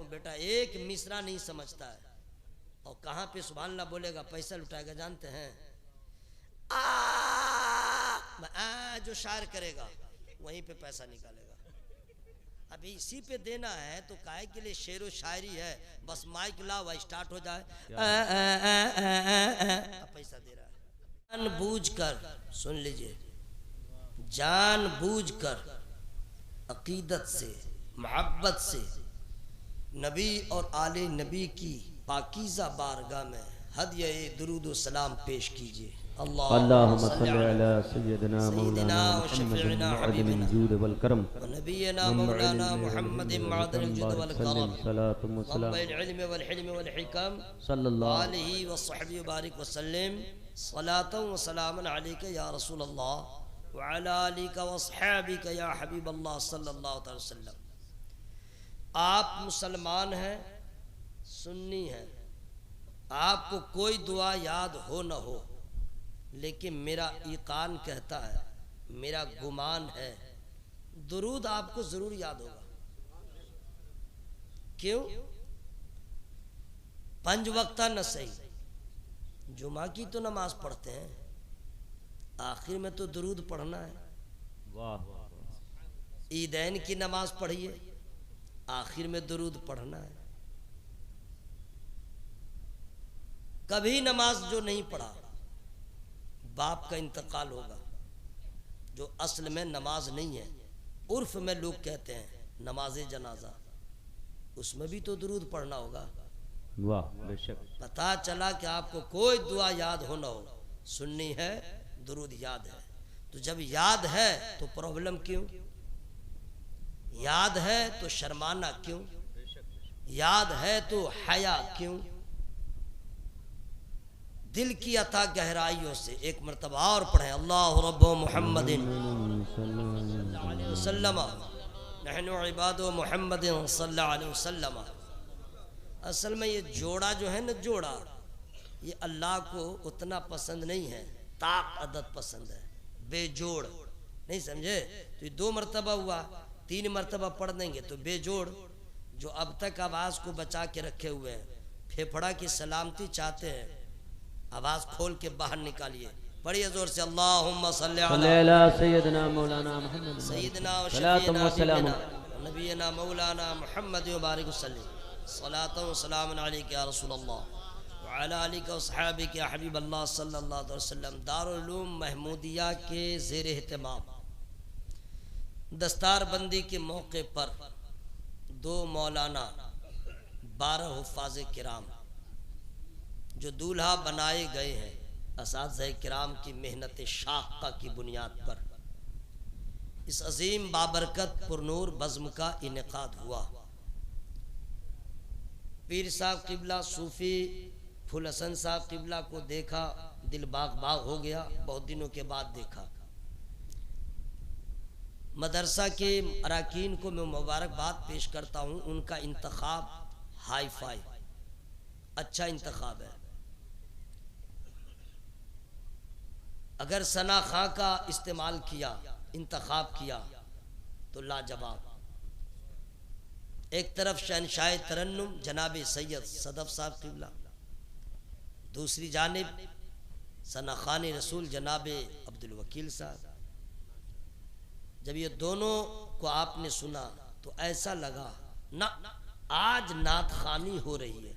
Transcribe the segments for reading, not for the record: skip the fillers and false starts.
बेटा एक मिसरा नहीं समझता है, और कहाँ पे सुभान अल्लाह बोलेगा पैसा लुटाएगा जानते हैं? जो शायर करेगा वहीं पे पैसा निकालेगा। अभी इसी पे देना है तो काहे के लिए शेरो शायरी है, बस माइक लाओ स्टार्ट हो जाए पैसा दे रहा है। जानबूझ कर सुन लीजिए, जानबूझ कर अकीदत से मोहब्बत से नबी और आले नबी की पाकीज़ा बारगाह में हदिया दुरूद सलाम पेश कीजिए। अल्लाहुम्मा सल्ली अला सय्यिदिना मौलाना मुहम्मदिन मअदनिल जूद वल करम व नबियना मौलाना मुहम्मदिन मअदनिल जूद वल करम सलातु व सलाम बिल इल्म वल हिल्म वल हिकम सल्लल्लाहु अलैहि व सहबिहि बारिक व सल्लिम सलातु व सलामन अलैका या रसूल अल्लाह व अला आलिका व अस्हाबिका या हबीब अल्लाह सल्लल्लाहु अलैहि वसल्लम। आप मुसलमान हैं, सुन्नी हैं, आपको कोई दुआ याद हो न हो, लेकिन मेरा ईकान कहता है, मेरा गुमान है, दुरूद आपको जरूर याद होगा। क्यों? 5 वक्ता न सही, जुमा की तो नमाज पढ़ते हैं, आखिर में तो दुरूद पढ़ना है। वाह। ईदैन की नमाज पढ़िए, आखिर में दुरूद पढ़ना है। कभी नमाज जो नहीं पढ़ा, बाप का इंतकाल होगा, जो असल में नमाज नहीं है, उर्फ में लोग कहते हैं नमाज जनाजा, उसमें भी तो दुरूद पढ़ना होगा। वाह बेशक। पता चला कि आपको कोई दुआ याद हो ना हो, सुन्नी है, दुरूद याद है। तो जब याद है तो प्रॉब्लम क्यों? याद है तो शर्माना क्यों? याद है तो हया क्यों? दिल की अता गहराइयों से एक मरतबा और पढ़े, अल्लाह रब्बो मुहम्मदिन सल्लल्लाहु नहनु इबादो मुहम्मदिन सल्लल्लाहु अलैहि वसल्लम। असल में ये जोड़ा जो है ना, जोड़ा ये अल्लाह को उतना पसंद नहीं है, ताक अदद पसंद है, बेजोड़ नहीं समझे? तो ये 2 मरतबा हुआ, 3 मरतबा पढ़ देंगे तो बेजोड़। जो अब तक आवाज़ को बचा के रखे हुए हैं, फेफड़ा की सलामती चाहते हैं, आवाज़ खोल के बाहर निकालिए, पढ़िए जोर से, अल्लाहुम्मा सल्ली अला सय्यिदिना मौलाना मुहम्मद सय्यिदिना व सलातु व सलाम नबीना मौलाना मुहम्मद व बारिक वसल्लम सलातु व सलाम अलैका या रसूल अल्लाह व अला आलिका व अस्हाबिका या हबीब अल्लाह सल्लल्लाहु अलैहि वसल्लम। दारुल उलूम महमूदिया के ज़ेर एहतमाम दस्तारबंदी के मौके पर 2 मौलाना, 12 हुफ़ाज़ किराम जो दूल्हा बनाए गए हैं, असातिज़ा किराम की मेहनत शाक़ा की बुनियाद पर इस अजीम बाबरकत पुरनूर बज़्म का इनेकाद हुआ। पीर साहब किबला सूफ़ी फुल हसन साहब किबला को देखा, दिल बाग बाग हो गया, बहुत दिनों के बाद देखा। मदरसा के अराकीन को मैं मुबारकबाद पेश करता हूँ, उनका इंतखाब हाई फाई अच्छा इंतखाब है। अगर सना खां का इस्तेमाल किया, इंतखाब किया तो लाजवाब। एक तरफ शहनशाह तरन्नुम जनाब सैयद सदफ साहब किबला, दूसरी जानिब सना खान रसूल जनाब अब्दुल वकील साहब। जब ये दोनों को आपने सुना तो ऐसा लगा ना आज नात खानी हो रही है,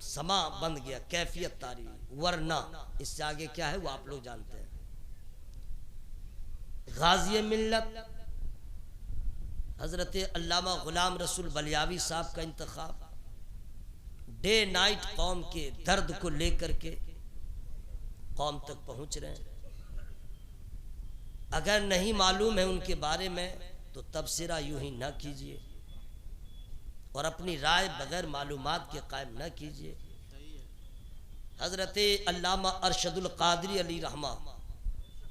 समा बंद गया, कैफियत तारी, वरना इससे आगे क्या है वो आप लोग जानते हैं। गाज़ी मिल्लत हजरत अल्लामा गुलाम रसूल बलियावी साहब का इंतखाब डे नाइट कौम के दर्द को लेकर के कौम तक पहुंच रहे हैं। अगर नहीं मालूम है उनके बारे में तो तबसरा यूं ही ना कीजिए और अपनी राय बगैर मालूमात के कायम न कीजिए। हजरत अल्लामा अरशदुल कादरी अली रहमा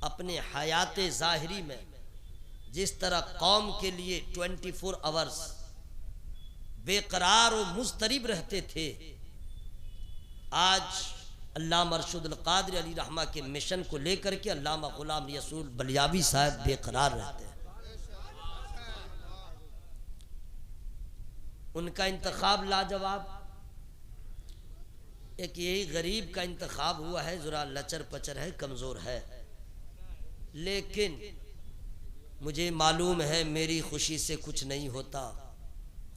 अपने हयात ज़ाहिरी में जिस तरह कौम के लिए 24 आवर्स बेकरार और मुस्तरिब रहते थे, आज अल्लामा अरशदुल कादरी अली रहमा के मिशन को लेकर के अल्लामा गुलाम रसूल बलियावी साहब बेकरार रहते हैं। उनका इंतखाब लाजवाब। एक यही गरीब का इंतखाब हुआ है, ज़रा लचर पचर है, कमज़ोर है, लेकिन मुझे मालूम है मेरी खुशी से कुछ नहीं होता,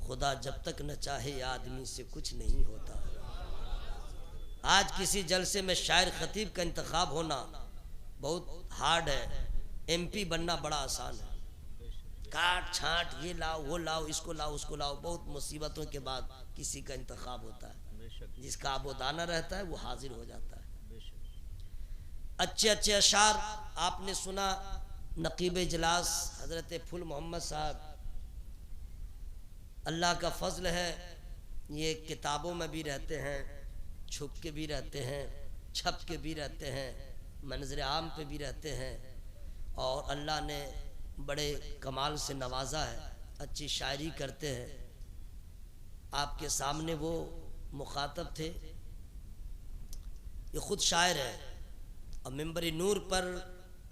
खुदा जब तक न चाहे आदमी से कुछ नहीं होता। आज किसी जलसे में शायर खतीब का इंतखाब होना बहुत हार्ड है, MP बनना बड़ा आसान है। काट छांट, ये लाओ वो लाओ, इसको लाओ उसको लाओ, बहुत मुसीबतों के बाद किसी का इंतखाब होता है। जिसका आबोदाना रहता है वो हाजिर हो जाता है। अच्छे अच्छे अशार आपने सुना, नकीब इजलास हजरत फुल मोहम्मद साहब, अल्लाह का फजल है, ये किताबों में भी रहते हैं, छुप के भी रहते हैं, छप के भी रहते हैं, मंजर आम पे भी रहते हैं, और अल्लाह ने बड़े कमाल से नवाजा है, अच्छी शायरी करते हैं। आपके सामने वो मुखातब थे, ये खुद शायर है, और मिंबर नूर पर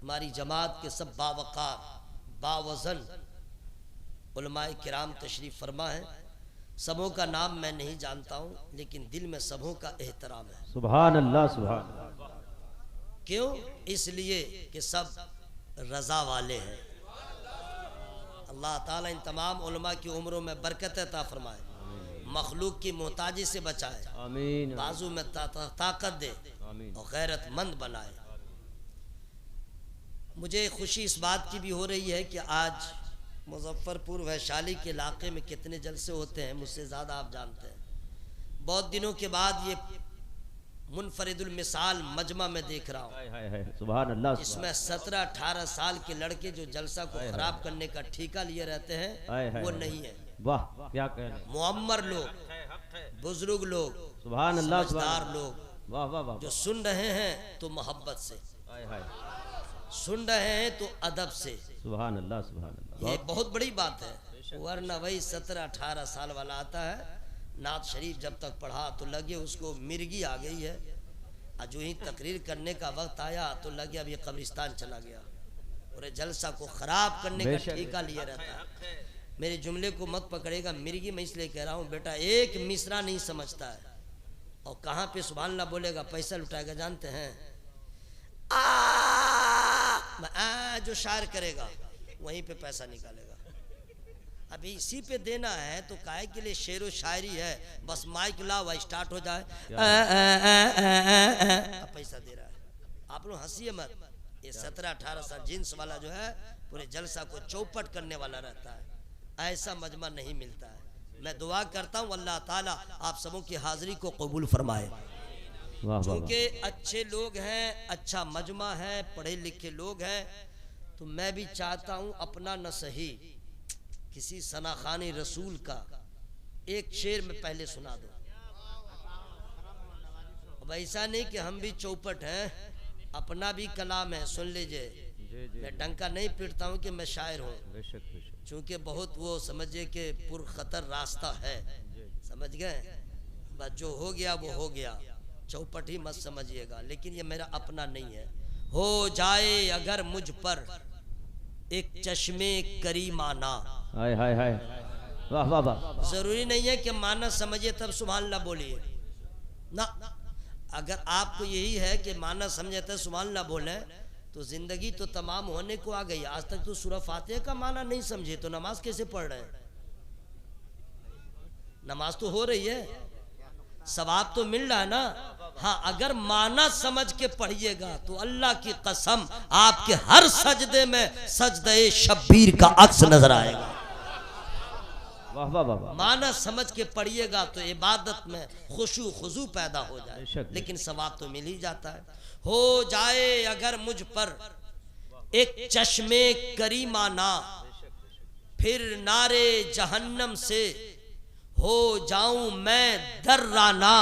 हमारी जमात के सब बावकार बावज़न उलमाए किराम तशरीफ़ फरमा है। सबों का नाम मैं नहीं जानता हूँ, लेकिन दिल में सबों का एहतराम है। सुभान अल्लाह, सुभान अल्लाह। क्यों? इसलिए कि सब रज़ा वाले हैं। अल्लाह ताला इन तमाम उलमा की उम्रों में बरकत अता फरमाए, मखलूक की मोहताजी से बचाए, आमीन, बाजू में ताकत दे और गैरतमंद बनाए। मुझे खुशी इस बात की भी हो रही है कि आज मुजफ्फरपुर वैशाली के इलाके में कितने जलसे होते हैं, मुझसे ज़्यादा आप जानते हैं। बहुत दिनों के बाद ये मुनफरिदुल मिसाल मजमा में देख रहा हूँ, सुभान अल्लाह, जिसमें 17-18 साल के लड़के जो जलसा को खराब करने का ठेका लिए रहते हैं वो नहीं है। वाह, क्या कहना, मुअम्मर लोग, बुजुर्ग लोग, सुभान अल्लाह, समझदार लोग, वाह वाह वाह, जो सुन रहे हैं तो मोहब्बत से, सुन रहे हैं तो अदब से, सुभान अल्लाह, सुभान अल्लाह। ये बहुत बड़ी बात है। वरना वही 17-18 साल वाला आता है, नात शरीफ जब तक पढ़ा तो लगे उसको मिर्गी आ गई है, और जो ही तकरीर करने का वक्त आया तो लगे अब ये कब्रिस्तान चला गया, और जलसा को खराब करने का ठेका लिए रहता है। मेरे जुमले को मत पकड़ेगा मिर्गी, मैं इसलिए कह रहा हूँ बेटा, एक मिसरा नहीं समझता है, और कहाँ पे सुभान अल्लाह बोलेगा पैसा लुटाएगा, जानते हैं? जो शायर करेगा वहीं पे पैसा निकालेगा। अभी इसी पे देना है तो काहे के लिए शेरो शायरी है, बस माइक लाओ स्टार्ट हो जाए, पैसा दे रहा है। आप लोग हंसिए मत, ये 17-18 साल जींस वाला जो है पूरे जलसा को चौपट करने वाला रहता है, ऐसा मजमा नहीं मिलता है। मैं दुआ करता हूँ अल्लाह ताला आप सबों की हाजिरी को कबूल फरमाए, क्योंकि अच्छे लोग हैं, अच्छा मजमा है, पढ़े लिखे लोग हैं, तो मैं भी चाहता हूँ अपना न सही किसी सनाखानी रसूल का एक शेर में पहले सुना दो। अब ऐसा नहीं कि हम भी चौपट हैं, अपना भी कलाम है, सुन लीजिए। मैं डंका नहीं पीटता हूँ कि मैं शायर हूँ, चूँकि बहुत वो समझिए कि पुरखतर रास्ता है, समझ गए? बस जो हो गया वो हो गया, चौपट ही मत समझिएगा, लेकिन ये मेरा अपना नहीं है। हो जाए अगर मुझ पर एक चश्मे करीमाना, हाय हाय हाय, वाह वाह वाह, जरूरी नहीं है कि माना समझिए तब सुभान अल्लाह बोलिए ना। अगर आपको यही है कि माना समझे तब सुभान अल्लाह बोले तो जिंदगी तो तमाम होने को आ गई। आज तक तो सूरह फातिहा का माना नहीं समझे तो नमाज कैसे पढ़ रहे हैं? नमाज तो हो रही है, सवाब तो मिल रहा है ना। हाँ, अगर माना समझ के पढ़िएगा तो अल्लाह की कसम आपके हर सजदे में सजदे शब्बीर का अक्स नजर आएगा। वाह वाह वाह, माना समझ के पढ़िएगा तो इबादत में खुशू खुजू पैदा हो जाए, लेकिन सवाब तो मिल ही जाता है। हो जाए अगर मुझ पर एक चश्मे करीमाना, फिर नारे जहन्नम से हो जाऊं मैं दर्राना।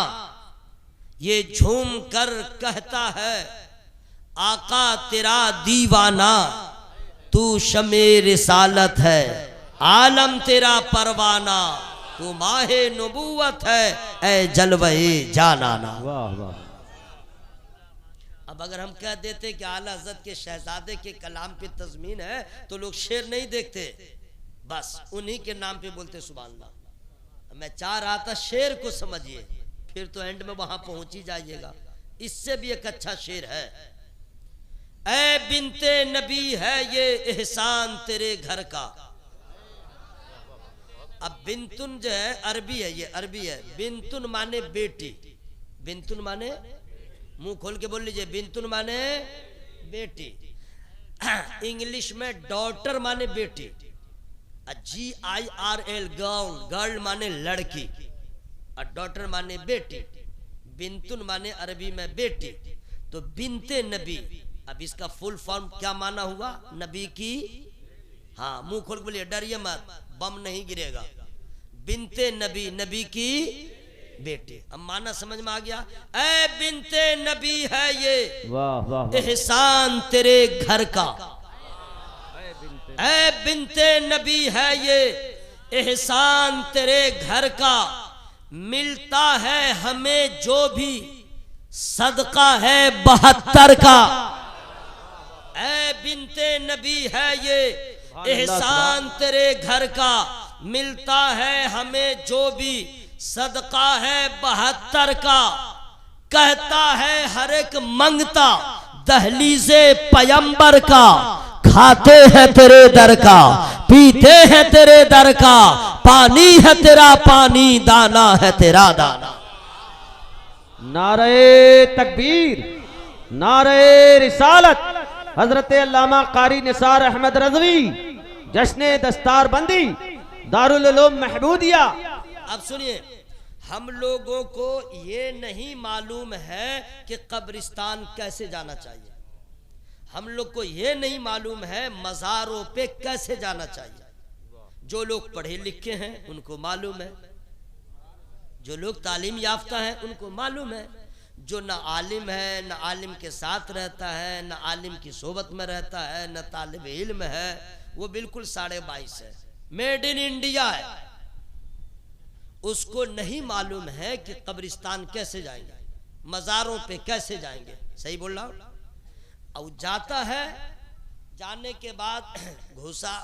ये झूम कर कहता है आका तेरा दीवाना, तू शमे रिसालत है आलम तेरा परवाना, तू माहे नबूवत है ए जलवे जानाना। वाह वाह। अब अगर हम कह देते कि आला हज़रत के शहजादे के कलाम पे तज़मीन है तो लोग शेर नहीं देखते, बस उन्हीं के नाम पे बोलते सुभान अल्लाह। मैं चाह रहा था शेर को समझिए, फिर तो एंड में वहां पहुंच ही जाइएगा। इससे भी एक अच्छा शेर है, ऐ बिनते नबी है ये एहसान तेरे घर का। अब बिंतुन जो है अरबी है, ये अरबी है। बिंतुन माने बेटी, बिंतुन माने, मुंह खोल के बोल लीजिए, बिंतुन माने बेटी। इंग्लिश में डॉटर माने बेटी, GIRL गर्ल, गर्ल माने लड़की, और डॉटर माने बेटी। बिंतुन माने अरबी में बेटी, तो बिनते नबी। अब इसका फुल फॉर्म क्या माना हुआ? नबी की, हाँ मुंह खोल के बोलिए, डरिए मत, बम नहीं गिरेगा। बिनते नबी, नबी की बेटी। अब माना समझ में आ गया? ऐ बिनते नबी है ये एहसान तेरे घर का, ऐ बिनते नबी है ये एहसान तेरे घर का, मिलता है हमें जो भी सदका है 72 का। ऐ बिनते नबी है ये एहसान तेरे घर का, मिलता है हमें जो भी सदका है 72 का। कहता है हर एक मंगता दहलीज़े पयंबर का, खाते हैं तेरे दर का, पीते हैं तेरे दर का, पानी है तेरा पानी, दाना है तेरा दाना। नारे तकबीर, नारे रिसालत। हजरत अल्लामा कारी निसार अहमद रज़वी, जश्न दस्तार बंदी, दारुल उलूम महमूदिया। अब सुनिए, हम लोगों को ये नहीं मालूम है कि कब्रिस्तान कैसे जाना चाहिए। हम लोग को ये नहीं मालूम है मज़ारों पे कैसे जाना चाहिए। जो लोग पढ़े लिखे हैं उनको मालूम है, जो लोग तालीम याफ्ता हैं उनको मालूम है। जो न आलिम है, न आलिम के साथ रहता है, न आलिम की सोबत में रहता है, न तालिब इल्म है, वो बिल्कुल 22.5 है, मेड इन इंडिया है। उसको नहीं मालूम है कि कब्रिस्तान कैसे जाएंगे, मज़ारों पे कैसे जाएंगे। सही बोल रहा हूँ? और जाता है, जाने के बाद घुसा,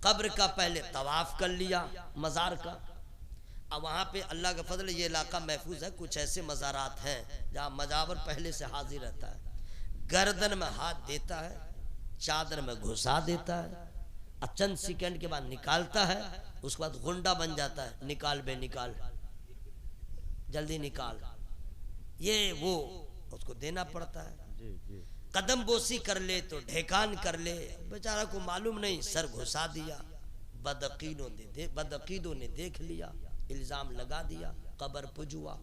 कब्र का पहले तवाफ कर लिया मज़ार का। अब वहाँ पे अल्लाह का फजल ये इलाका महफूज है। कुछ ऐसे मज़ारात हैं जहाँ मजावर पहले से हाजिर रहता है, गर्दन में हाथ देता है, चादर में घुसा देता है, चंद सेकंड के बाद निकालता है, उसके बाद गुंडा बन जाता है, निकाल बे निकाल, जल्दी निकाल, ये वो उसको देना पड़ता है। कदम बोसी कर ले तो ढेकान कर ले, बेचारा को मालूम नहीं, सर घुसा दिया, बदअकीदों ने देख लिया, इल्जाम लगा दिया, कबर पुजुआ,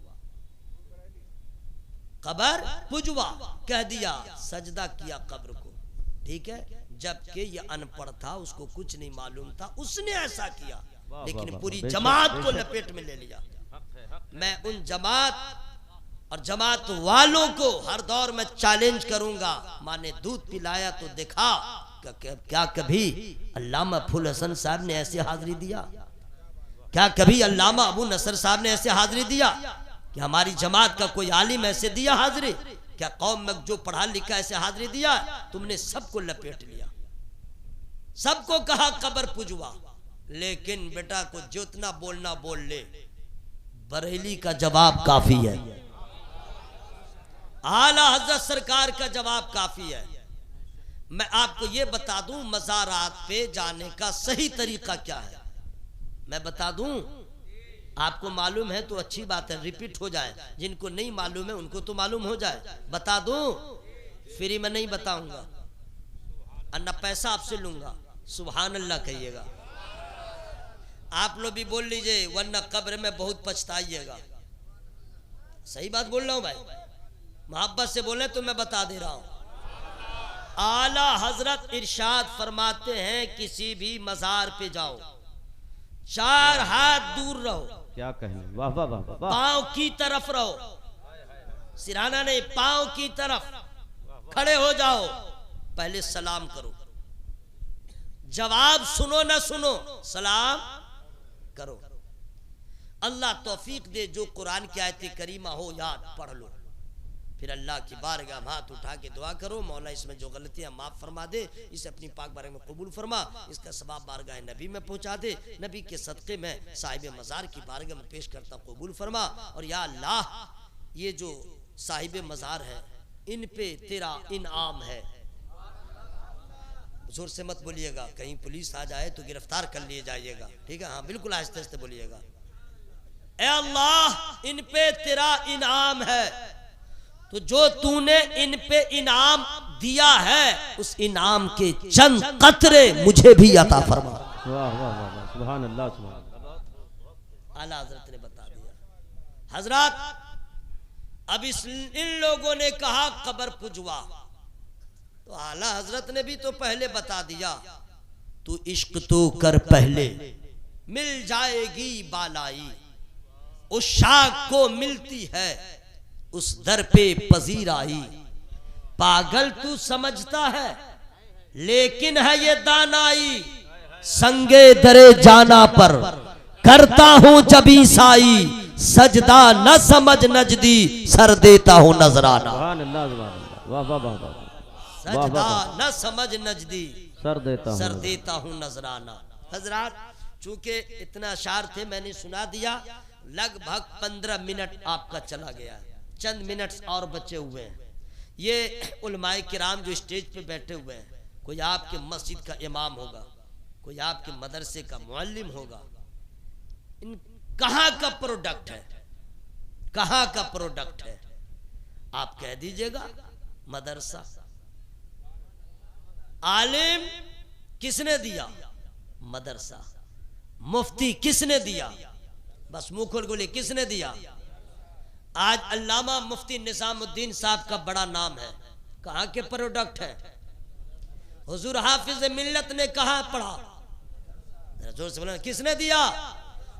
कबर पुजुआ कह दिया, सजदा किया कब्र को। ठीक है, जबकि ये अनपढ़ था, उसको कुछ नहीं मालूम था, उसने ऐसा किया, लेकिन पूरी जमात को लपेट में ले लिया। मैं उन जमात और जमात वालों को हर दौर में चैलेंज करूंगा, माँ ने दूध पिलाया तो दिखा, क्या कभी अल्लामा फुल हसन साहब ने ऐसे हाजिरी दिया? क्या कभी अल्लामा अबू नसर साहब ने ऐसे हाजिरी दिया? कि हमारी जमात का कोई आलिम ऐसे दिया हाजिरी? क्या कौम में जो पढ़ा लिखा ऐसे हाजिरी दिया? तुमने सबको लपेट लिया, सबको कहा कबर पुजवा, लेकिन बेटा को जितना बोलना बोल ले, बरेली का जवाब काफी है, आला हजरत सरकार का जवाब काफी है। मैं आपको ये बता दूं मज़ारात पे जाने का सही तरीका क्या है, मैं बता दूं। आपको मालूम है तो अच्छी बात है, रिपीट हो जाए, जिनको नहीं मालूम है उनको तो मालूम हो जाए। बता दूं, फ्री में नहीं बताऊंगा और न पैसा आपसे लूंगा, सुभान अल्लाह कहिएगा। आप लोग भी बोल लीजिए, वरना कब्र में बहुत पछताइएगा। सही बात बोल रहा हूं भाई, मोहब्बत से बोले तो मैं बता दे रहा हूं। आला हजरत इरशाद फरमाते हैं, किसी भी मज़ार पे जाओ, 4 हाथ दूर रहो। क्या कहें, वाह वाह वाह वाह। पांव की तरफ रहो, सिराना नहीं, पांव की तरफ खड़े हो जाओ, पहले सलाम करो, जवाब सुनो ना सुनो, सलाम करो। अल्लाह तौफीक दे, जो कुरान की आयत करीमा हो याद पढ़ लो, फिर अल्लाह की बारगाह में हाथ उठा के दुआ करो, मौला इसमें जो गलतियां माफ फरमा दे, इसे अपनी पाक बारगाह में कबूल फरमा, इसका सवाब बारगाह नबी में पहुंचा दे, नबी के सदक़े में साहिब मज़ार की बारगाह में पेश करता कबूल फरमा। और या अल्लाह ये जो साहिब मज़ार है इन पे तेरा इनाम है। जोर से मत बोलिएगा, कहीं पुलिस आ जाए तो गिरफ्तार कर लिए जाइएगा, ठीक है? हाँ बिल्कुल आहिस्ते आहिस्ते बोलिएगा। ए अल्लाह इन पे तेरा इनाम है, तो जो तूने इन पे इनाम दिया है उस इनाम के चंद कतरे मुझे भी अता फरमा। वाह वाह वाह, सुभान अल्लाह, सुभान अल्लाह। आला हजरत ने बता दिया। हजरत अब इन लोगों ने कहा कब्र पुजवा, तो आला हजरत ने भी तो पहले बता दिया, तू इश्क तो कर पहले मिल जाएगी बालाई, उस शाख को मिलती है उस दर पे पजीर आई। पागल तू समझता है लेकिन है ये दानाई, संगे दरे जाना पर करता हूं जब ईसाई, सजदा न समझ नजदी सर देता हूं नजराना। सजदा न समझ नजदी सर देता हूं नजराना। हजरात चूंकि इतना अशार थे मैंने सुना दिया, लगभग 15 मिनट आपका चला गया, चंद मिनट और बचे हुए हैं। ये उलमाए किराम जो स्टेज पे बैठे हुए हैं, कोई आपके मस्जिद का इमाम होगा, कोई आपके मदरसे का मुअल्लिम होगा, इन कहाँ का प्रोडक्ट है, कहाँ का प्रोडक्ट है? आप कह दीजिएगा मदरसा। आलिम किसने दिया? मदरसा। मुफ्ती किसने दिया? बस मुंह खोल बोले किसने दिया? आज अल्लामा मुफ्ती निजामुद्दीन साहब का बड़ा नाम है, कहाँ के प्रोडक्ट है? हुजूर हाफिज मिल्लत ने कहा पढ़ा, जोर से बोला किसने दिया?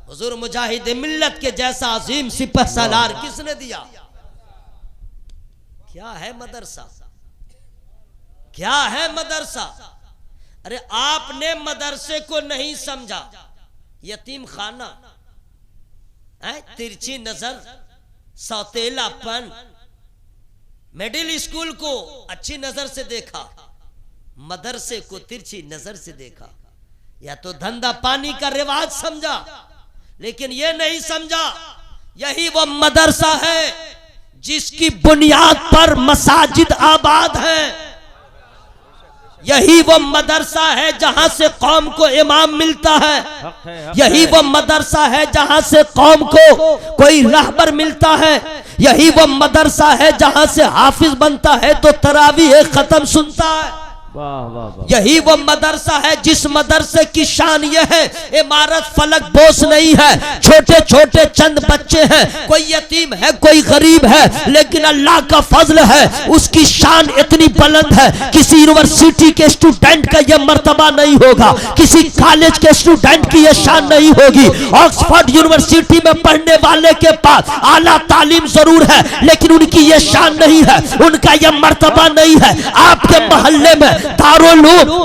हुजूर मुजाहिद मिल्लत के जैसा अजीम सिपह सालार किसने दिया? क्या है मदरसा? क्या है मदरसा? अरे आपने मदरसे को नहीं समझा, यतीम खाना है, तिरछी नजर, सौतेलापन, मिडिल स्कूल को अच्छी नजर से देखा, मदरसे को तिरछी नजर से देखा, या तो धंधा पानी का रिवाज समझा, लेकिन यह नहीं समझा यही वो मदरसा है जिसकी बुनियाद पर मसाजिद आबाद है। यही वो मदरसा है जहां से कौम को इमाम मिलता है। यही वो मदरसा है जहां से कौम को कोई रहबर मिलता है। यही वो मदरसा है जहां से हाफिज बनता है तो तरावीह खत्म सुनता है। यही वो मदरसा है जिस मदरसे की शान ये है, इमारत फलक बोस नहीं है, छोटे छोटे चंद बच्चे हैं, कोई यतीम है कोई गरीब है, लेकिन अल्लाह का फजल है, उसकी शान इतनी बुलंद है। किसी यूनिवर्सिटी के स्टूडेंट का यह मर्तबा नहीं होगा, किसी कॉलेज के स्टूडेंट की यह शान नहीं होगी। ऑक्सफोर्ड यूनिवर्सिटी में पढ़ने वाले के पास आला तालीम जरूर है, लेकिन उनकी यह शान नहीं है, उनका यह मर्तबा नहीं है। आपके मोहल्ले में दारुल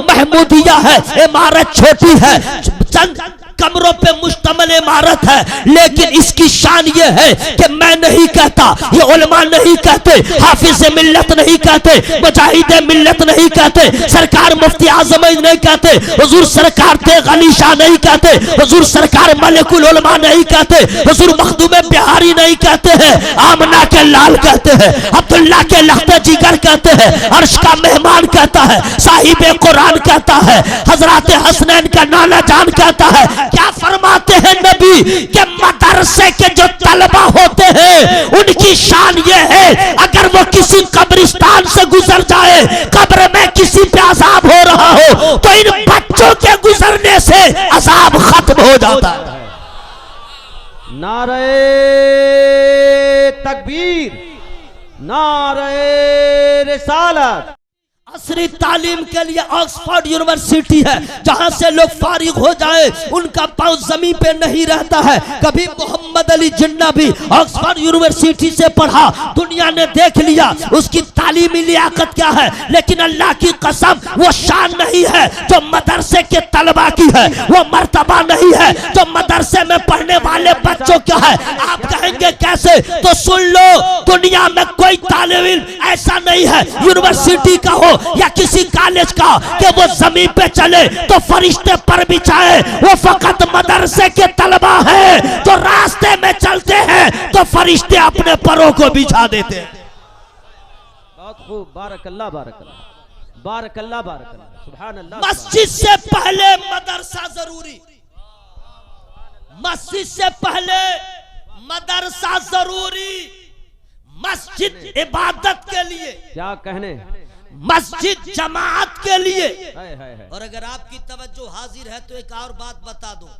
महमूदिया है, इमारत छोटी है, चंद कमरों पे मुश्तमिल इमारत है, लेकिन इसकी शान ये है कि मैं नहीं कहता, ये उलमा नहीं कहते, हाफिज मिल्लत नहीं कहते, मुजाहिद मिल्लत नहीं कहते, सरकार मुफ्ती आजम नहीं कहते, हुजूर सरकार तेग अली शाह नहीं कहते, हुजूर सरकार मलिकुल उलमा नहीं कहते, हुजूर मखदूम बिहारी नहीं कहते हैं, आमना के लाल कहते हैं, अब्दुल्ला के लख्ते जिगर कहते हैं, अर्श का मेहमान कहता है, साहिब कुरान कहता है, हजरत हसनैन का नाना जान कहता है। क्या फरमाते हैं नबी के मदरसे के जो तलबा होते हैं उनकी शान ये है, अगर वो किसी कब्रिस्तान से गुजर जाए, कब्र में किसी पे अजाब हो रहा हो, तो इन बच्चों के गुजरने से अजाब खत्म हो जाता है। नारे तकबीर, नारे रिसालत। असरी तालीम के लिए ऑक्सफोर्ड यूनिवर्सिटी है, जहां से लोग फारिग हो जाए उनका पांव जमीन पे नहीं रहता है। कभी मोहम्मद अली जिन्ना भी ऑक्सफोर्ड यूनिवर्सिटी से पढ़ा, दुनिया ने देख लिया उसकी तालीमी लियाकत क्या है, लेकिन अल्लाह की कसम वो शान नहीं है जो मदरसे के तलबा की है, वो मर्तबा नहीं है है जो मदरसे में पढ़ने वाले बच्चों का है। आप कहेंगे कैसे? तो सुन लो, दुनिया में कोई तालिब इल्म ऐसा नहीं है, यूनिवर्सिटी का हो या किसी कॉलेज का, कि वो जमीन पे चले तो फरिश्ते पर बिछाए। वो फकत मदरसे के तलबा है जो रास्ते में चलते हैं तो फरिश्ते अपने परों को बिछा देते हैं। बहुत खूब, बारकल्लाह बारकल्लाह बारकल्लाह बारकल्लाह, सुभान अल्लाह। मस्जिद से पहले मदरसा जरूरी, मस्जिद से पहले मदरसा जरूरी। मस्जिद इबादत के लिए, क्या कहने, मस्जिद जमात के लिए। हाय हाय हाय। और अगर आपकी तवज्जो हाजिर है तो एक और बात बता दूं,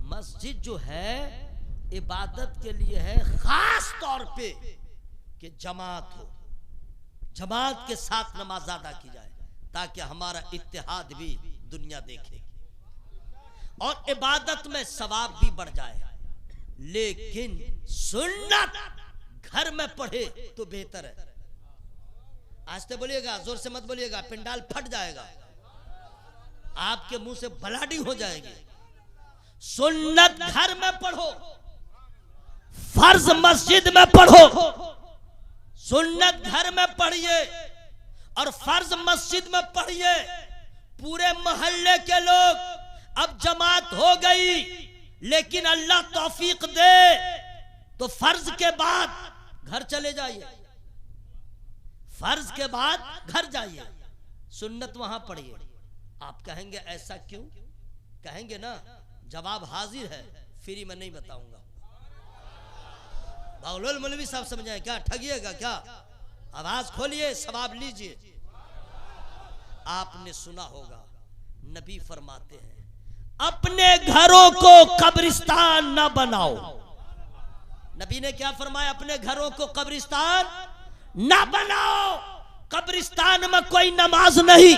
मस्जिद जो है इबादत के लिए है, खास तौर पे कि जमात हो, जमात के साथ नमाज अदा की जाए ताकि हमारा इत्तेहाद भी दुनिया देखे और इबादत में सवाब भी बढ़ जाए। लेकिन सुन्नत घर में पढ़े तो बेहतर है। आस्ते बोलिएगा, जोर से मत बोलिएगा, पिंडाल फट जाएगा, आपके मुंह से बलाडी हो जाएगी। सुन्नत घर में पढ़ो, फर्ज मस्जिद में पढ़ो। सुन्नत घर में पढ़िए और फर्ज मस्जिद में पढ़िए। पूरे मोहल्ले के लोग, अब जमात हो गई, लेकिन अल्लाह तौफीक दे तो फर्ज के बाद घर चले जाइए, फर्ज के बाद घर जाइए, सुन्नत वहां पढ़िए। आप कहेंगे ऐसा क्यों? कहेंगे ना, जवाब हाजिर है, फ्री में नहीं बताऊंगा। बाउल मौलवी साहब समझाए क्या? ठगिएगा क्या? आवाज खोलिए, सवाब लीजिए। आपने सुना होगा, नबी फरमाते हैं अपने घरों को कब्रिस्तान न बनाओ। नबी ने क्या फरमाया? अपने घरों को कब्रिस्तान न बनाओ। कब्रिस्तान में कोई नमाज नहीं,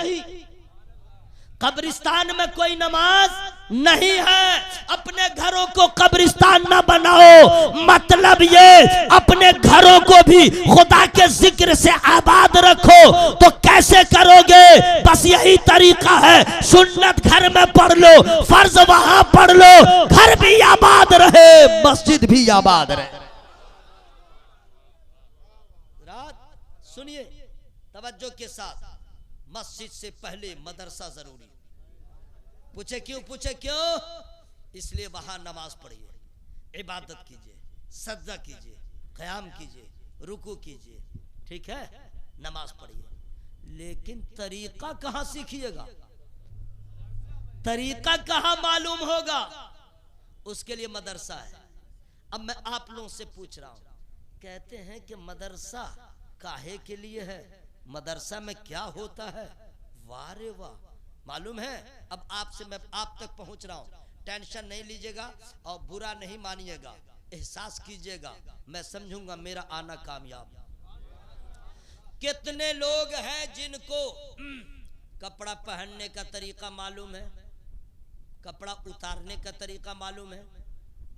कब्रिस्तान में कोई नमाज नहीं है। अपने घरों को कब्रिस्तान न बनाओ, मतलब ये अपने घरों को भी खुदा के जिक्र से आबाद रखो। तो कैसे करोगे? बस यही तरीका है, सुन्नत घर में पढ़ लो, फर्ज वहां पढ़ लो, घर भी आबाद रहे, मस्जिद भी आबाद रहे। सुनिए तवज्जो के साथ, मस्जिद से पहले मदरसा जरूरी। पूछे क्यों? पूछे क्यों? इसलिए वहां नमाज पढ़िए, इबादत कीजिए, सजदा कीजिए, क़याम कीजिए, रुकू कीजिए, ठीक है, नमाज पढ़िए। लेकिन तरीका कहां सीखिएगा? तरीका कहां मालूम होगा? उसके लिए मदरसा है। अब मैं आप लोगों से पूछ रहा हूं, कहते हैं कि मदरसा काहे के लिए है, मदरसा में क्या होता है? वाह रे वाह, मालूम है। अब आपसे मैं आप तक पहुंच रहा हूं, टेंशन नहीं लीजिएगा और बुरा नहीं मानिएगा, एहसास कीजिएगा, मैं समझूंगा मेरा आना कामयाब। कितने लोग हैं जिनको कपड़ा पहनने का तरीका मालूम है, कपड़ा उतारने का तरीका मालूम है,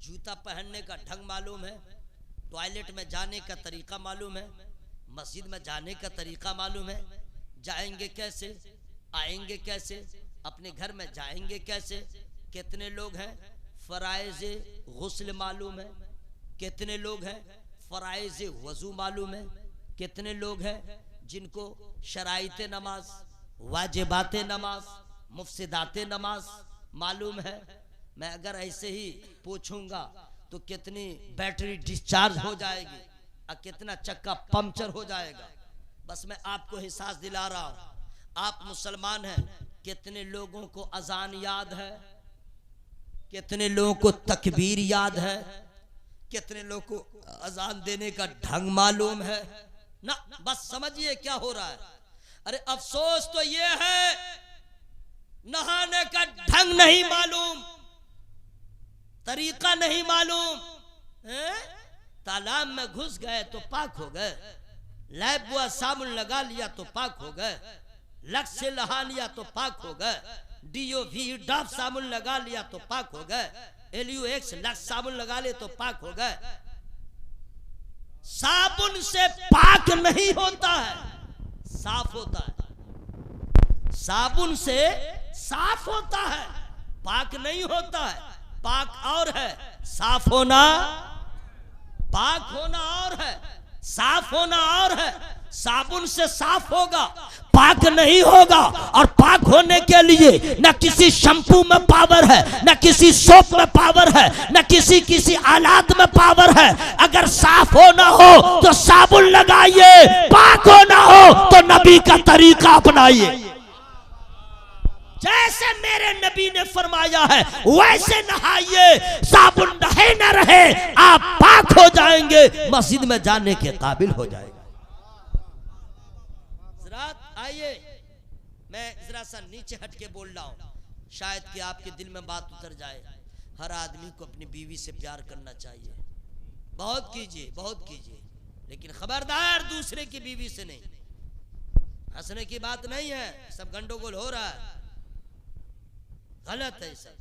जूता पहनने का ढंग मालूम है, टॉयलेट में जाने का तरीका मालूम है, मस्जिद में जाने का तरीका मालूम है, जाएंगे कैसे, आएंगे कैसे, अपने घर में जाएंगे कैसे। कितने लोग हैं फराइज़े गुस्ल मालूम है, कितने लोग हैं फराइज़े वज़ू मालूम है, कितने लोग हैं जिनको शराइते नमाज, वाजिबाते नमाज, मुफ्सिदाते नमाज मालूम है। मैं अगर ऐसे ही पूछूंगा तो कितनी बैटरी डिस्चार्ज हो जाएगी और कितना चक्का पंक्चर हो जाएगा। बस मैं आपको एहसास दिला रहा हूं, आप मुसलमान हैं, कितने लोगों को अजान याद है, कितने लोगों को तकबीर याद है, कितने लोगों को अजान देने का ढंग मालूम है ना। बस समझिए क्या हो रहा है। अरे अफसोस तो ये है नहाने का ढंग नहीं मालूम, तरीका नहीं मालूम। तालाब में घुस गए तो पाक हो गए, लैब बुआ साबुन लगा लिया तो पाक हो गए, लक्स से नहा लिया तो पाक हो गए, DOV डॉव साबुन लगा लिया तो पाक हो गए, LUX लक्स साबुन लगा ले तो पाक हो गए। साबुन से पाक नहीं होता है, साफ होता है। साबुन से साफ होता है, पाक नहीं होता है। पाक और है, साफ होना, पाक होना और है, साफ होना और है। साबुन से साफ होगा, पाक नहीं होगा। और पाक होने के लिए न किसी शैम्पू में पावर है, न किसी सोप में पावर है, न किसी आलात में पावर है। अगर साफ होना हो तो साबुन लगाइए, पाक होना हो तो नबी का तरीका अपनाइए। जैसे मेरे नबी ने फरमाया है वैसे नहाइए, साबुन रहे न रहे आप पाक हो जाएंगे, मस्जिद में जाने के काबिल हो जाएंगे। आइए मैं जरा सा नीचे हट के बोल रहा हूं, शायद कि आपके दिल में बात उतर जाए। हर आदमी को अपनी बीवी से प्यार करना चाहिए, बहुत कीजिए, बहुत कीजिए, लेकिन खबरदार दूसरे की बीवी से नहीं। हंसने की बात नहीं है, सब गंडोगोल हो रहा है, गलत है सब।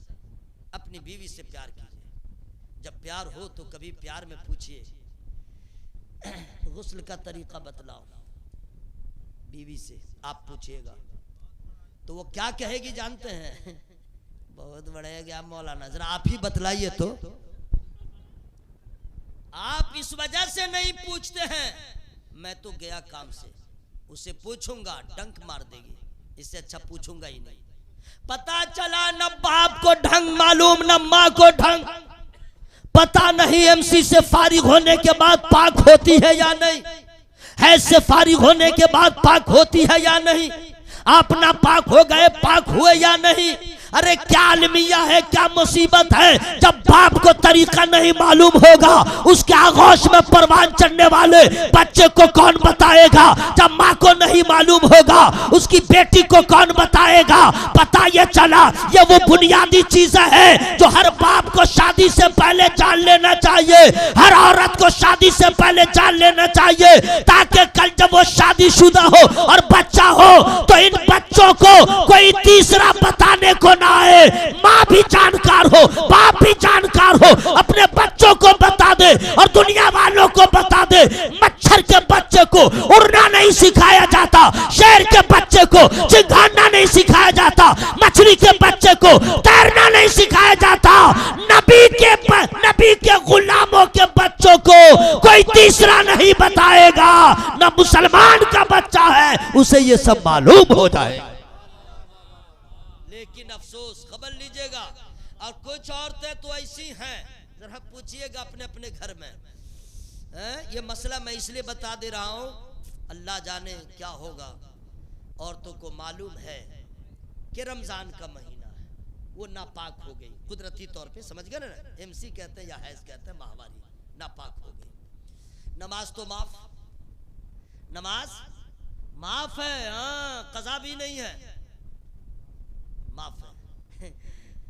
अपनी बीवी से प्यार कीजिए। जब प्यार हो तो कभी प्यार में पूछिए गुस्ल का तरीका बतलाओ, बीवी से आप पूछिएगा तो वो क्या कहेगी जानते हैं? बहुत बड़े गया मौलाना, जरा आप ही बतलाइए तो। आप इस वजह से नहीं पूछते हैं, मैं तो गया काम से, उसे पूछूंगा डंक मार देगी, इससे अच्छा पूछूंगा ही नहीं। पता चला न बाप को ढंग मालूम न माँ को ढंग, पता नहीं एमसी से फारिग होने के बाद पाक होती है या नहीं, है से फारिग होने के बाद पाक होती है या नहीं, आप ना पाक हो गए, पाक हुए या नहीं। अरे क्या अलमिया है, क्या मुसीबत है। जब बाप को तरीका नहीं मालूम होगा, उसके आगोश में परवान चढ़ने वाले बच्चे को कौन बताएगा। जब माँ को नहीं मालूम होगा, उसकी बेटी को कौन बताएगा। पता ये चला ये वो बुनियादी चीजें हैं जो हर बाप को शादी से पहले जान लेना चाहिए, हर औरत को शादी से पहले जान लेना चाहिए, ताकि कल जब वो शादीशुदा हो और बच्चा हो तो इन बच्चों को कोई तीसरा बताने को ना आए। माँ भी जानकार हो, बाप भी जानकार हो, अपने बच्चों को बता दे और दुनिया वालों को बता दे। मच्छर के बच्चे को उड़ना नहीं सिखाया जाता, शेर के बच्चे को चिंगारना नहीं सिखाया जाता, मछली के बच्चे को तैरना नहीं सिखाया जाता। नबी के गुलामों के बच्चों को कोई तीसरा नहीं बताएगा। न मुसलमान का बच्चा है उसे ये सब मालूम हो जाए। लेकिन अफसोस, खबर लीजिएगा, और कुछ औरतें तो ऐसी हैं, जरा पूछिएगा अपने अपने घर में। ये मसला मैं इसलिए बता दे रहा हूं, अल्लाह जाने क्या होगा। औरतों को मालूम है कि रमजान का महीना है, वो नापाक हो गई कुदरती तौर पे, समझ गए ना, एमसी कहते हैं या हैज कहते हैं, माहवारी, नापाक हो गई। नमाज तो माफ, नमाज माफ है, हाँ, कज़ा भी नहीं है, माफ है।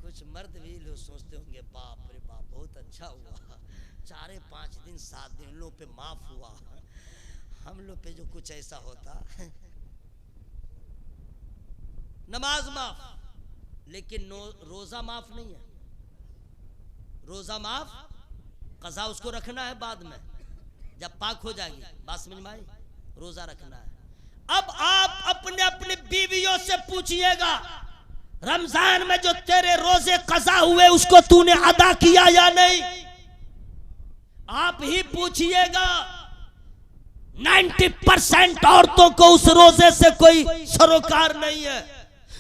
कुछ मर्द भी लोग सोचते होंगे बाप रे बाप बहुत अच्छा हुआ, 4-5 दिन 7 दिन लोग पे माफ हुआ, हम लोग पे जो कुछ ऐसा होता। नमाज माफ, लेकिन रोजा माफ नहीं है। रोजा माफ, कज़ा उसको रखना है बाद में, जब पाक हो जाएगी, बात समझ में आई, रोजा रखना है। अब आप अपने अपने बीवियों से पूछिएगा, रमजान में जो तेरे रोजे कज़ा हुए उसको तूने अदा किया या नहीं। आप ही पूछिएगा। 90% औरतों को उस रोजे से कोई सरोकार नहीं है,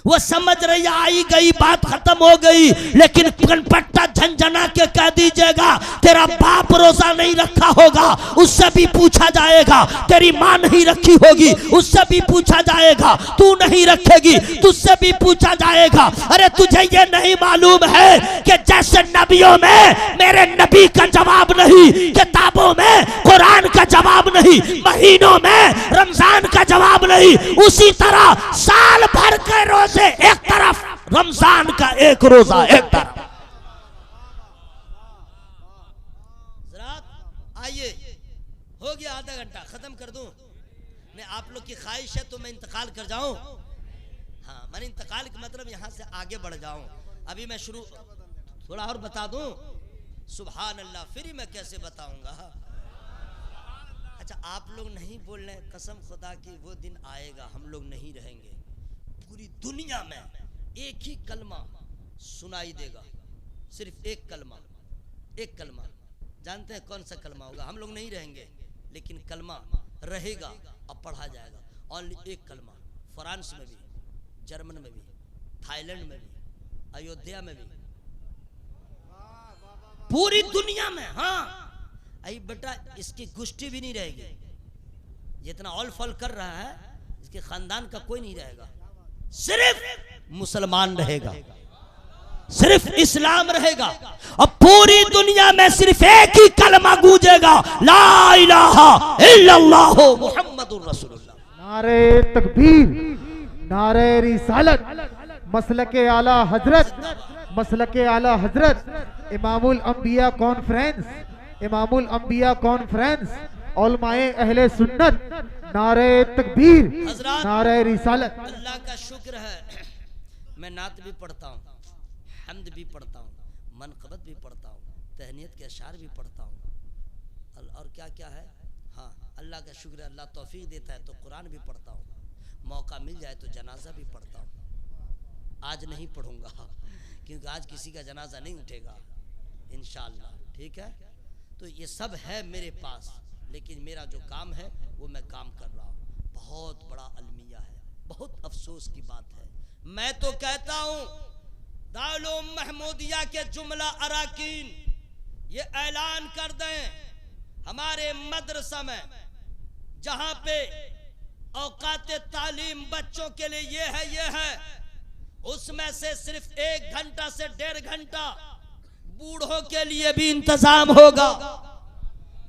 वो समझ रही आई गई बात खत्म हो गई। लेकिन कनपट्टा झंझना के कह दीजिएगा तेरा बाप रोजा नहीं रखा होगा, उससे भी पूछा जाएगा। तेरी माँ नहीं रखी होगी, उससे भी पूछा जाएगा। तू नहीं रखेगी, तुझसे भी पूछा जाएगा। अरे तुझे ये नहीं मालूम है कि जैसे नबियों में मेरे नबी का जवाब नहीं, किताबों में कुरान का जवाब नहीं, महीनों में रमजान का जवाब नहीं, उसी तरह साल भर के रोजे एक तरफ, रमजान का एक रोजा एक तरफ। आइए, हो गया आधा घंटा, खत्म कर दूं मैं। आप लोग की ख्वाहिश है तो मैं इंतकाल कर जाऊं। हाँ, मैंने इंतकाल का मतलब यहां से आगे बढ़ जाऊं। अभी मैं शुरू थोड़ा और बता दूं। सुभान अल्लाह, फिर मैं कैसे बताऊंगा। अच्छा, आप लोग नहीं बोल रहे, कसम खुदा की वो दिन आएगा हम लोग नहीं रहेंगे, पूरी दुनिया में एक ही कलमा सुनाई देगा, सिर्फ एक कलमा, एक कलमा। जानते हैं कौन सा कलमा होगा? हम लोग नहीं रहेंगे, लेकिन कलमा रहेगा और पढ़ा जाएगा। ओनली एक कलमा। फ्रांस में भी, जर्मन में भी, थाईलैंड में भी, अयोध्या में भी, पूरी दुनिया में। हाँ आई बेटा, इसकी गुष्टी भी नहीं रहेगी। जितना ऑल फॉल कर रहा है, इसके खानदान का कोई नहीं रहेगा। सिर्फ मुसलमान रहेगा, सिर्फ इस्लाम रहेगा, और पूरी दुनिया में सिर्फ एक ही कलमा गूंजेगा, ला इलाहा इल्लल्लाह मुहम्मदुर रसूलुल्लाह। नारे तकबीर, नारे रिसालत, मसलके आला हजरत, मसलके आला हजरत, इमामुल अंबिया कॉन्फ्रेंस, इमामुल अंबिया कॉन्फ्रेंस, उलमाए अहले सुन्नत, नारे तकबीर, नारे रिसालत। अल्लाह का शुक्र है, मैं नात भी पढ़ता हूँ, हम्द भी पढ़ता हूँ, मनक़बत भी पढ़ता हूँ, तहनीयत के अशार भी पढ़ता हूँ, और क्या क्या है। हाँ अल्लाह का शुक्र है, अल्लाह तौफीक देता है तो कुरान भी पढ़ता हूँ, मौका मिल जाए तो जनाजा भी पढ़ता हूँ। आज नहीं पढ़ूंगा क्योंकि आज किसी का जनाजा नहीं उठेगा इंशाअल्लाह, ठीक है। तो ये सब है मेरे पास, लेकिन मेरा जो काम है वो मैं काम कर रहा हूँ। बहुत बड़ा अलमिया है, बहुत अफसोस की बात है। मैं तो कहता हूँ दारुल उलूम महमूदिया के जुमला अराकीन ये ऐलान कर दें, हमारे मदरसा में जहाँ पे औकात तालीम बच्चों के लिए ये है, उसमें से सिर्फ 1 घंटा से 1.5 घंटा बूढ़ों के लिए भी इंतजाम होगा,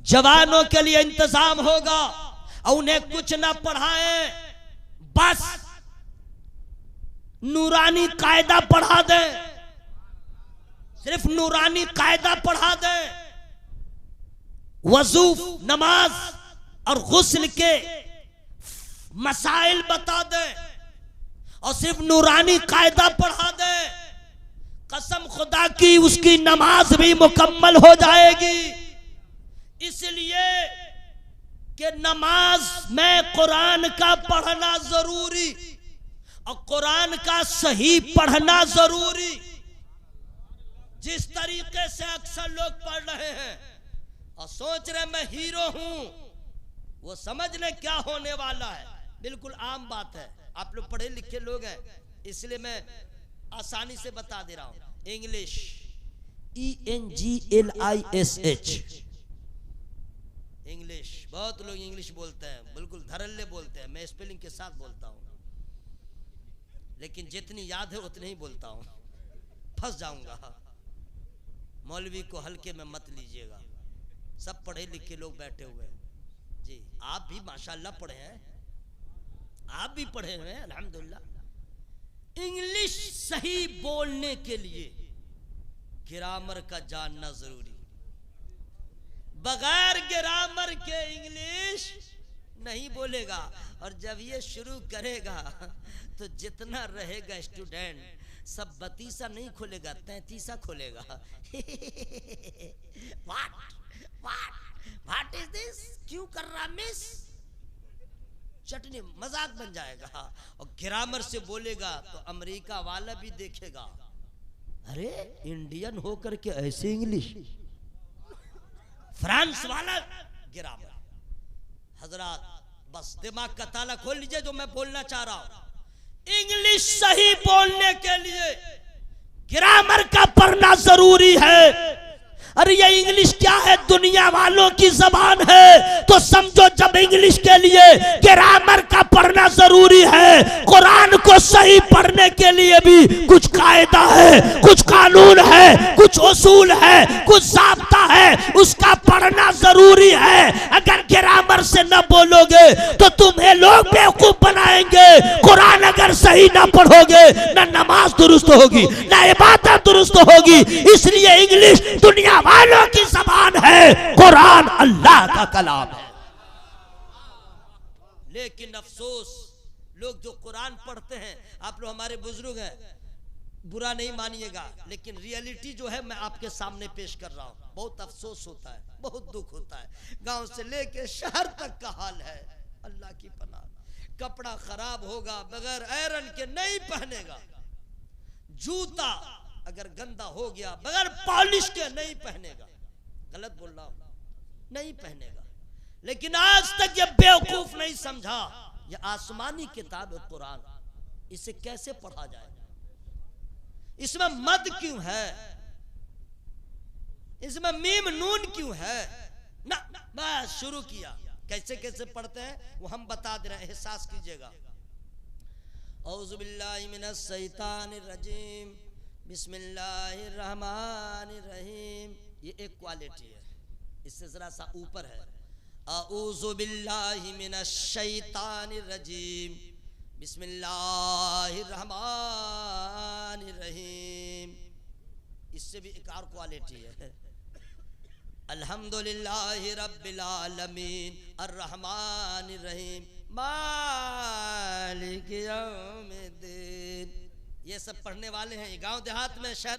जवानों के लिए इंतजाम होगा, और उन्हें कुछ ना पढ़ाएं, बस नूरानी कायदा पढ़ा दें, सिर्फ नूरानी कायदा पढ़ा दें, वजू, नमाज और गुस्ल के मसाइल बता दें, और सिर्फ नूरानी कायदा पढ़ा दें। कसम खुदा की उसकी नमाज भी मुकम्मल हो जाएगी, इसलिए कि नमाज में कुरान का पढ़ना जरूरी और कुरान का सही पढ़ना जरूरी। जिस तरीके से अक्सर लोग पढ़ रहे हैं और सोच रहे मैं हीरो हूं, वो समझ ले क्या होने वाला है। बिल्कुल आम बात है, आप लोग पढ़े लिखे लोग हैं, इसलिए मैं आसानी से बता दे रहा हूं। English ENGLISH, English. बहुत लोग इंग्लिश बोलते हैं, बिल्कुल धड़ल्ले बोलते हैं, मैं स्पेलिंग के साथ बोलता हूं, लेकिन जितनी याद है उतनी ही बोलता हूं, फंस जाऊंगा। मौलवी को हल्के में मत लीजिएगा, सब पढ़े लिखे लोग बैठे हुए हैं जी। आप भी माशाल्लाह पढ़े हैं, आप भी पढ़े हुए हैं अल्हम्दुलिल्लाह। इंग्लिश सही बोलने के लिए ग्रामर का जानना जरूरी, बगैर ग्रामर के इंग्लिश नहीं बोलेगा। और जब ये शुरू करेगा तो जितना रहेगा स्टूडेंट सब 32 नहीं खोलेगा, 33 खोलेगा। व्हाट इज दिस, क्यों कर रहा मिस, चटनी मजाक बन जाएगा। और ग्रामर से बोलेगा तो अमेरिका वाला भी देखेगा, अरे इंडियन होकर के ऐसे इंग्लिश। फ्रांस वाला ग्रामर। हजरात बस दिमाग का ताला खोल लीजिए, जो मैं बोलना चाह रहा हूं। इंग्लिश सही बोलने के लिए ग्रामर का पढ़ना जरूरी है। अरे ये इंग्लिश क्या है, दुनिया वालों की जबान है, तो समझो जब इंग्लिश के लिए ग्रामर का पढ़ना जरूरी है, कुरान को सही पढ़ने के लिए भी कुछ कायदा है, कुछ कानून है, कुछ उसूल है, कुछ ज़ाब्ता है, उसका पढ़ना जरूरी है। अगर ग्रामर से न बोलोगे तो तुम्हें लोग बेवकूफ बनाएंगे। कुरान अगर सही ना पढ़ोगे, न नमाज दुरुस्त होगी, न इबादत दुरुस्त होगी। इसलिए इंग्लिश दुनिया वालों की जबान है, कुरान अल्लाह का कलाम है। लेकिन अफसोस लोग जो कुरान पढ़ते हैं, आप लोग हमारे बुजुर्ग हैं, बुरा नहीं मानिएगा, लेकिन रियलिटी जो है मैं आपके सामने पेश कर रहा हूं। बहुत अफसोस होता है, बहुत दुख होता है। गांव से लेके शहर तक का हाल है, अल्लाह की पनाह। कपड़ा खराब होगा, बगैर आयरन के नहीं पहनेगा। जूता अगर गंदा हो गया बगैर पॉलिश के नहीं पहनेगा। गलत बोल रहा हूं, नहीं पहनेगा। लेकिन आज तक ये बेवकूफ नहीं समझा ये आसमानी किताब है कुरान, इसे कैसे पढ़ा जाए, इसमें मद क्यों है, इसमें मीम नून क्यों है ना। बस शुरू किया, कैसे कैसे पढ़ते हैं वो हम बता दे रहे हैं, एहसास कीजिएगा। औज़ु बिल्लाहि मिनश शैतानिर रजीम, बिस्मिल्लाहिर रहमानिर रहीम। ये एक क्वालिटी है, इससे जरा सा ऊपर है। औज़ु बिल्लाहि मिनश शैतानिर रजीम, बिस्मिल्लाहिर रहमानिर रहीम। इससे भी एक और क्वालिटी है। अल्हम्दुलिल्लाहि रब्बिल आलमीन अर्रहमानिर रहीम मालिक यौमिद्दीन। ये सब पढ़ने वाले हैं गांव देहात में, शहर